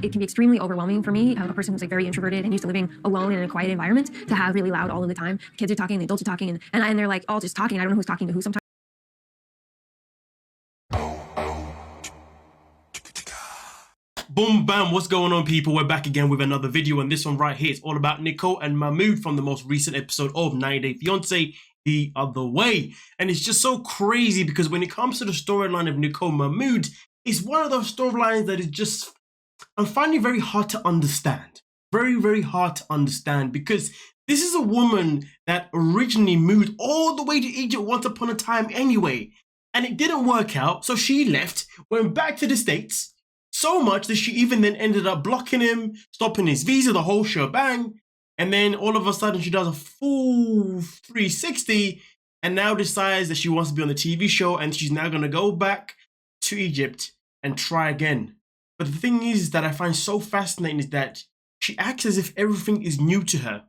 it can be extremely overwhelming for me, a person who's like very introverted and used to living alone in a quiet environment, to have really loud all of the time. Kids are talking, the adults are talking, and they're like all just talking. I don't know who's talking to who sometimes. Boom, bam, what's going on, people? We're back again with another video, and this one right here is all about Nicole and Mahmoud from the most recent episode of 90 Day Fiancé, The Other Way. And it's just so crazy because when it comes to the storyline of Nicole and Mahmoud, it's one of those storylines that is just, I'm finding very hard to understand. Very, very hard to understand, because this is a woman that originally moved all the way to Egypt once upon a time anyway, and it didn't work out, so she left, went back to the States, so much that she even then ended up blocking him, stopping his visa, the whole shebang. And then all of a sudden she does a full 360 and now decides that she wants to be on the TV show, and she's now going to go back to Egypt and try again. But the thing is that I find so fascinating is that she acts as if everything is new to her.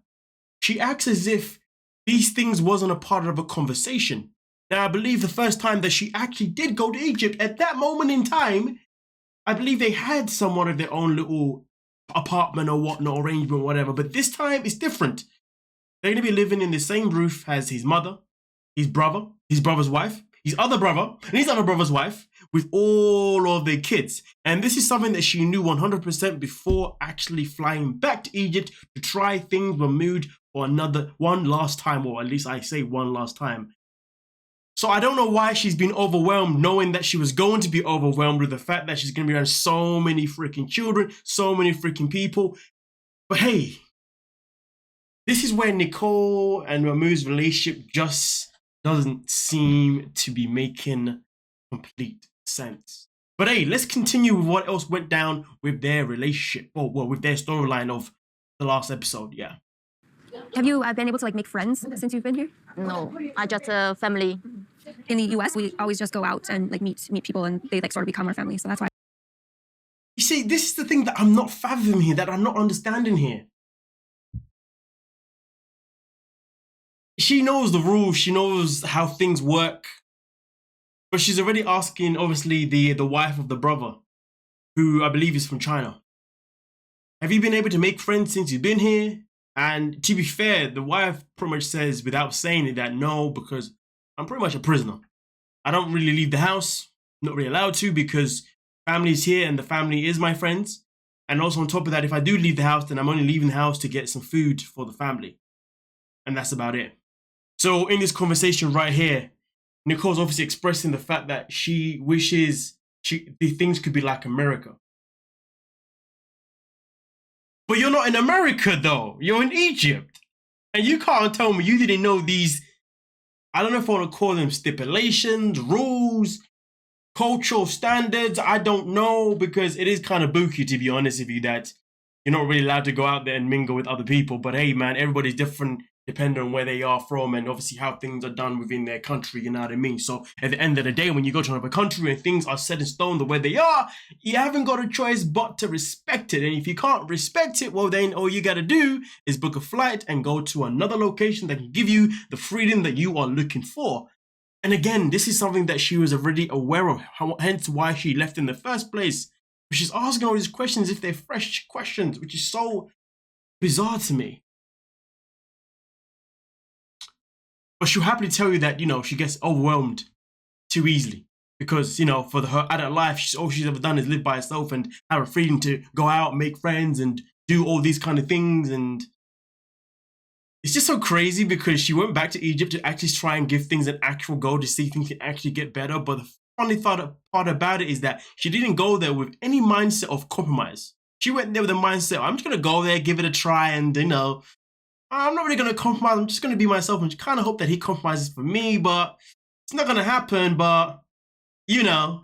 She acts as if these things wasn't a part of a conversation. Now, I believe the first time that she actually did go to Egypt, at that moment in time, I believe they had somewhat of their own little apartment or whatnot, arrangement, whatever. But this time it's different. They're going to be living in the same roof as his mother, his brother, his brother's wife, his other brother, and his other brother's wife, with all of their kids. And this is something that she knew 100% before actually flying back to Egypt to try things with Mahmoud for one last time, or at least I say one last time. So I don't know why she's been overwhelmed, knowing that she was going to be overwhelmed with the fact that she's going to be around so many freaking children, so many freaking people. But hey, this is where Nicole and Mahmoud's relationship just doesn't seem to be making complete sense. But hey, let's continue with what else went down with their relationship, or well, with their storyline of the last episode, yeah. Have you been able to like make friends since you've been here? No, I just family. In the US, we always just go out and like meet people, and they like sort of become our family. So that's why. You see, this is the thing that I'm not fathoming here, that I'm not understanding here. She knows the rules, she knows how things work, but she's already asking, obviously, the wife of the brother, who I believe is from China. Have you been able to make friends since you've been here? And to be fair, the wife pretty much says, without saying it, that no, because I'm pretty much a prisoner. I don't really leave the house, not really allowed to, because family's here and the family is my friends. And also on top of that, if I do leave the house, then I'm only leaving the house to get some food for the family. And that's about it. So in this conversation right here, Nicole's obviously expressing the fact that she wishes the things could be like America. But you're not in America though, you're in Egypt. And you can't tell me you didn't know these, I don't know if I want to call them stipulations, rules, cultural standards, I don't know, because it is kind of booky, to be honest with you, that you're not really allowed to go out there and mingle with other people. But hey man, everybody's different depending on where they are from and obviously how things are done within their country, you know what I mean? So at the end of the day, when you go to another country and things are set in stone the way they are, you haven't got a choice but to respect it. And if you can't respect it, well then all you gotta do is book a flight and go to another location that can give you the freedom that you are looking for. And again, this is something that she was already aware of, hence why she left in the first place. But she's asking all these questions if they're fresh questions, which is so bizarre to me. But she'll happily tell you that, you know, she gets overwhelmed too easily because, you know, for her adult life, all she's ever done is live by herself and have a freedom to go out, make friends and do all these kind of things. And it's just so crazy because she went back to Egypt to actually try and give things an actual go to see if things can actually get better. But the funny part about it is that she didn't go there with any mindset of compromise. She went there with the mindset, I'm just going to go there, give it a try, and, you know, I'm not really going to compromise. I'm just going to be myself and kind of hope that he compromises for me, but it's not going to happen, but, you know.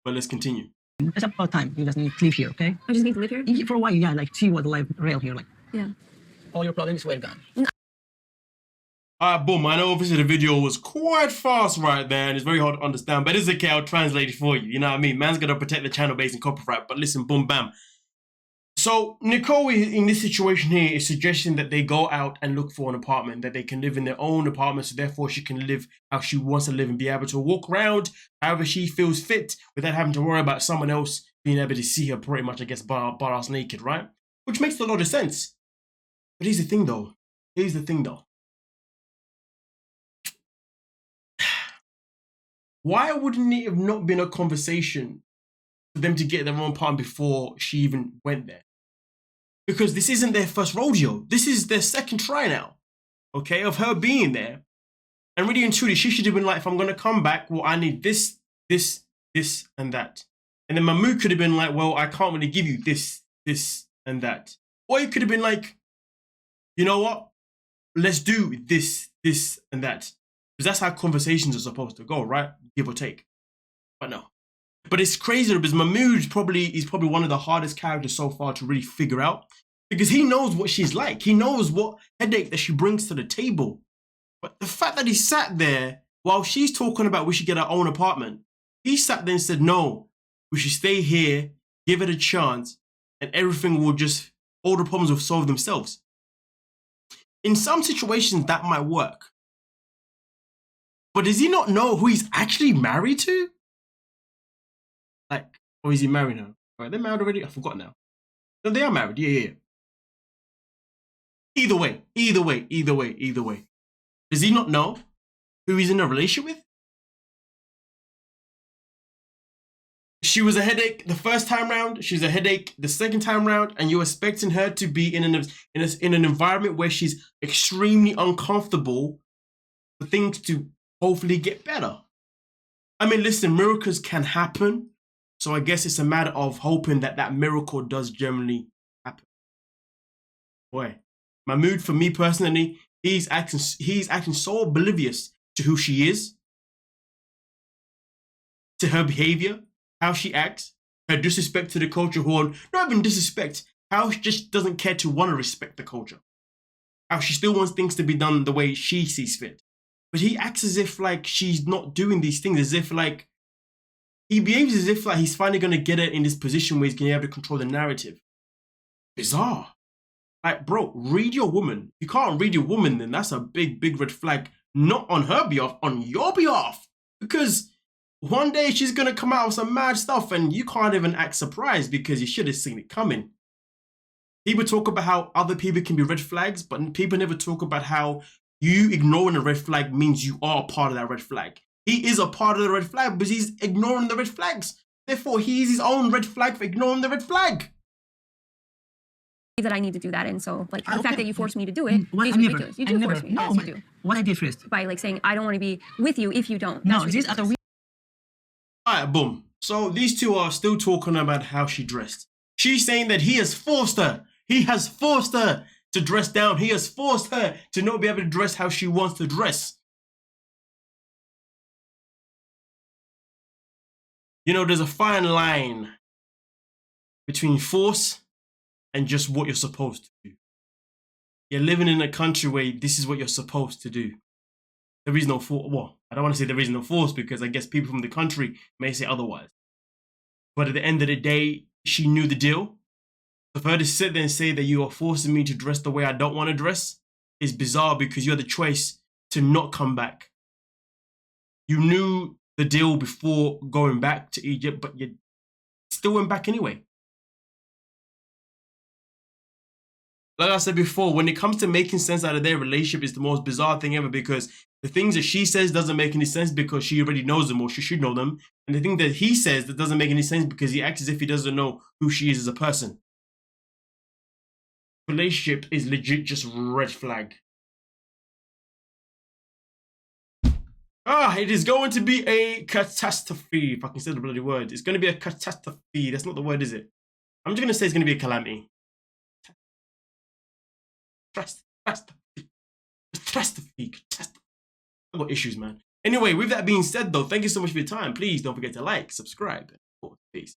But let's continue. It's about time. You just need to live here, okay? I just need to live here? For a while, yeah, like see what the life real here like. Yeah. All your problems well gone. Alright, boom. I know obviously the video was quite fast right there and it's very hard to understand, but it's okay. I'll translate it for you. You know what I mean? Man's got to protect the channel based on copyright, but listen, boom, bam. So Nicole in this situation here is suggesting that they go out and look for an apartment, that they can live in their own apartment, so therefore she can live how she wants to live and be able to walk around however she feels fit without having to worry about someone else being able to see her pretty much, I guess, bar ass naked, right? Which makes a lot of sense. But here's the thing though. Why wouldn't it have not been a conversation for them to get their own apartment before she even went there? Because this isn't their first rodeo. This is their second try now, okay, of her being there. And really and truly, she should have been like, if I'm going to come back, well, I need this, this, this, and that. And then Mahmoud could have been like, well, I can't really give you this, this, and that. Or he could have been like, you know what? Let's do this, this, and that. Because that's how conversations are supposed to go, right? Give or take. But no. But it's crazy because Mahmoud is probably one of the hardest characters so far to really figure out, because he knows what she's like. He knows what headache that she brings to the table. But the fact that he sat there while she's talking about we should get our own apartment, he sat there and said, no, we should stay here, give it a chance, and everything will just, all the problems will solve themselves. In some situations, that might work. But does he not know who he's actually married to? Like, or is he married now? Right, they're married already? I forgot now. No, they are married. Yeah. Either way. Does he not know who he's in a relationship with? She was a headache the first time round. She's a headache the second time round, and you're expecting her to be in an environment where she's extremely uncomfortable for things to hopefully get better. I mean, listen, miracles can happen. So I guess it's a matter of hoping that that miracle does generally happen. Boy, Mahmoud, for me personally, he's acting so oblivious to who she is, to her behavior, how she acts, her disrespect to the culture, not even disrespect, how she just doesn't care to want to respect the culture, how she still wants things to be done the way she sees fit. But he acts as if like she's not doing these things, as if like he behaves as if like he's finally going to get her in this position where he's going to be able to control the narrative. Bizarre. Like, bro, read your woman. If you can't read your woman, then that's a big red flag. Not on her behalf, on your behalf. Because one day she's going to come out with some mad stuff and you can't even act surprised because you should have seen it coming. People talk about how other people can be red flags, but people never talk about how you ignoring a red flag means you are part of that red flag. He is a part of the red flag because he's ignoring the red flags. Therefore, he's his own red flag for ignoring the red flag. That I need to do that, and so like the fact that you forced me to do it Well, is I never- ridiculous. You I do never- force me. No, Yes, you but do. what I did first. By like saying I don't want to be with you if you don't. No, That's this at ridiculous. Alright, boom. So these two are still talking about how she dressed. She's saying that he has forced her. He has forced her to dress down. He has forced her to not be able to dress how she wants to dress. You know, there's a fine line between force and just what you're supposed to do. You're living in a country where this is what you're supposed to do. There is no force. Well, I don't want to say there is no force because I guess people from the country may say otherwise. But at the end of the day, she knew the deal. So for her to sit there and say that you are forcing me to dress the way I don't want to dress is bizarre because you had the choice to not come back. You knew the deal before going back to Egypt, but you still went back anyway. Like I said before, when it comes to making sense out of their relationship, it's the most bizarre thing ever because the things that she says doesn't make any sense because she already knows them or she should know them. And the thing that he says that doesn't make any sense because he acts as if he doesn't know who she is as a person. Relationship is legit just red flag. It is going to be a catastrophe. If I can say the bloody word. It's going to be a catastrophe. That's not the word, is it? I'm just going to say it's going to be a calamity. Catastrophe. I've got issues, man. Anyway, with that being said, though, thank you so much for your time. Please don't forget to like, subscribe, and peace.